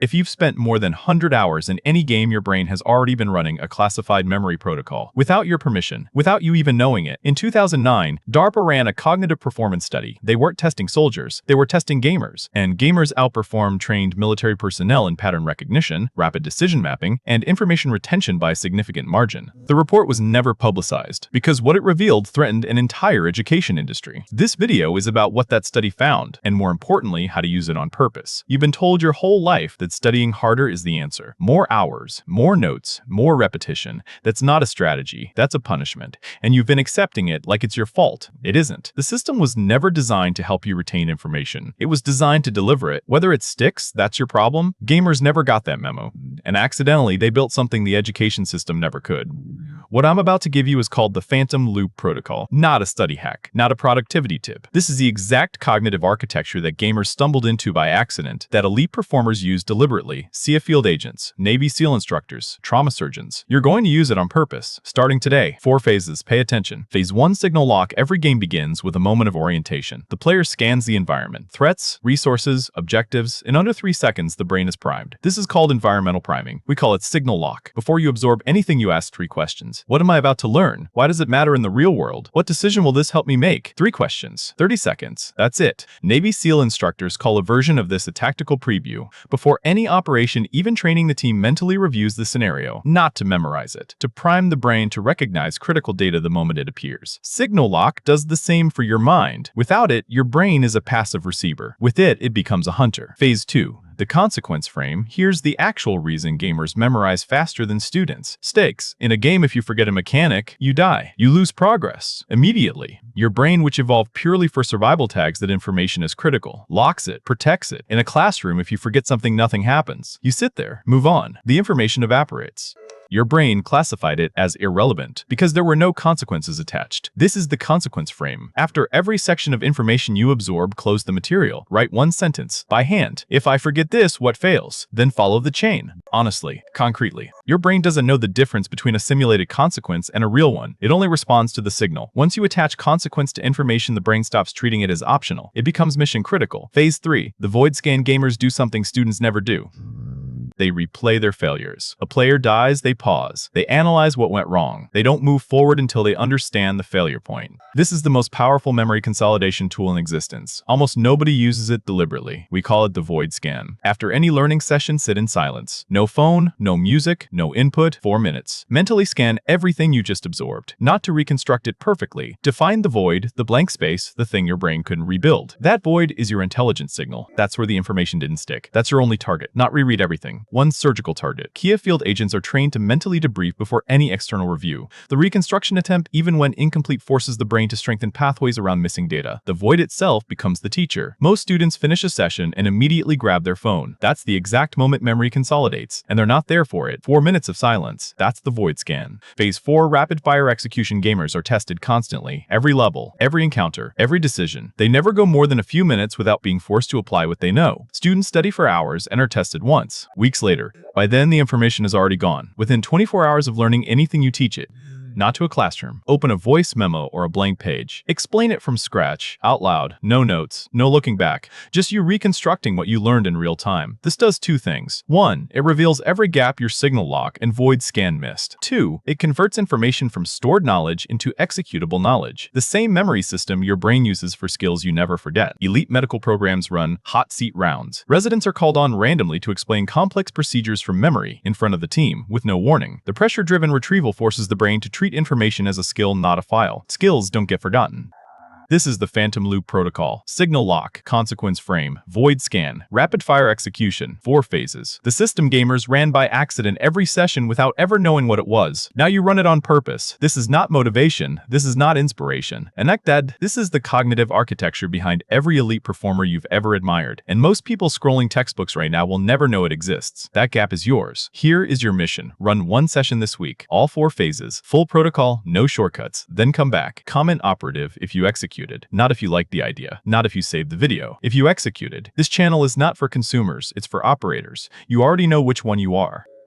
If you've spent more than 100 hours in any game, your brain has already been running a classified memory protocol without your permission, without you even knowing it. In 2009, DARPA ran a cognitive performance study. They weren't testing soldiers, they were testing gamers. And gamers outperformed trained military personnel in pattern recognition, rapid decision mapping, and information retention by a significant margin. The report was never publicized because what it revealed threatened an entire education industry. This video is about what that study found, and more importantly, how to use it on purpose. You've been told your whole life that studying harder is the answer. More hours, more notes, more repetition. That's not a strategy, that's a punishment. And you've been accepting it like it's your fault. It isn't. The system was never designed to help you retain information. It was designed to deliver it. Whether it sticks, that's your problem. Gamers never got that memo. And accidentally, they built something the education system never could. What I'm about to give you is called the Phantom Loop Protocol, not a study hack, not a productivity tip. This is the exact cognitive architecture that gamers stumbled into by accident, that elite performers use deliberately. CF field agents, Navy SEAL instructors, trauma surgeons. You're going to use it on purpose. Starting today. 4 phases. Pay attention. Phase 1, signal lock. Every game begins with a moment of orientation. The player scans the environment. Threats, resources, objectives. In under 3 seconds, the brain is primed. This is called environmental priming. We call it signal lock. Before you absorb anything, you ask 3 questions. What am I about to learn? Why does it matter in the real world? What decision will this help me make? 3 questions. 30 seconds. That's it. Navy SEAL instructors call a version of this a tactical preview. Before any operation, even training, the team mentally reviews the scenario, not to memorize it, to prime the brain to recognize critical data the moment it appears. Signal lock does the same for your mind. Without it, your brain is a passive receiver. With it, it becomes a hunter. Phase 2. The consequence frame. Here's the actual reason gamers memorize faster than students. Stakes. In a game, if you forget a mechanic, you die. You lose progress immediately. Your brain, which evolved purely for survival, tags that information as critical, locks it, protects it. In a classroom, if you forget something, nothing happens. You sit there, move on. The information evaporates. Your brain classified it as irrelevant because there were no consequences attached. This is the consequence frame. After every section of information you absorb, close the material. Write 1 sentence by hand. If I forget this, what fails? Then follow the chain. Honestly, concretely. Your brain doesn't know the difference between a simulated consequence and a real one. It only responds to the signal. Once you attach consequence to information, the brain stops treating it as optional. It becomes mission critical. Phase 3. The void scan. Gamers do something students never do. They replay their failures. A player dies, they pause. They analyze what went wrong. They don't move forward until they understand the failure point. This is the most powerful memory consolidation tool in existence. Almost nobody uses it deliberately. We call it the void scan. After any learning session, sit in silence. No phone, no music, no input. 4 minutes. Mentally scan everything you just absorbed. Not to reconstruct it perfectly. To find the void, the blank space, the thing your brain couldn't rebuild. That void is your intelligence signal. That's where the information didn't stick. That's your only target. Not reread everything. 1 surgical target. CF field agents are trained to mentally debrief before any external review. The reconstruction attempt, even when incomplete, forces the brain to strengthen pathways around missing data. The void itself becomes the teacher. Most students finish a session and immediately grab their phone. That's the exact moment memory consolidates, and they're not there for it. 4 minutes of silence. That's the void scan. Phase 4, rapid fire execution. Gamers are tested constantly. Every level, every encounter, every decision. They never go more than a few minutes without being forced to apply what they know. Students study for hours and are tested once. Weeks later. By then, the information is already gone. Within 24 hours of learning anything, you teach it. Not to a classroom. Open a voice memo or a blank page. Explain it from scratch, out loud, no notes, no looking back, just you reconstructing what you learned in real time. This does 2 things. 1, it reveals every gap your signal lock and void scan missed. 2, it converts information from stored knowledge into executable knowledge. The same memory system your brain uses for skills you never forget. Elite medical programs run hot seat rounds. Residents are called on randomly to explain complex procedures from memory in front of the team with no warning. The pressure-driven retrieval forces the brain to treat information as a skill, not a file. Skills don't get forgotten. This is the Phantom Loop Protocol. Signal lock, consequence frame, void scan, rapid fire execution, 4 phases. The system gamers ran by accident every session without ever knowing what it was. Now you run it on purpose. This is not motivation. This is not inspiration. Enacted, this is the cognitive architecture behind every elite performer you've ever admired. And most people scrolling textbooks right now will never know it exists. That gap is yours. Here is your mission. Run 1 session this week. All 4 phases. Full protocol, no shortcuts. Then come back. Comment operative if you execute. Not if you like the idea, not if you saved the video. If you executed. This channel is not for consumers, it's for operators. You already know which one you are.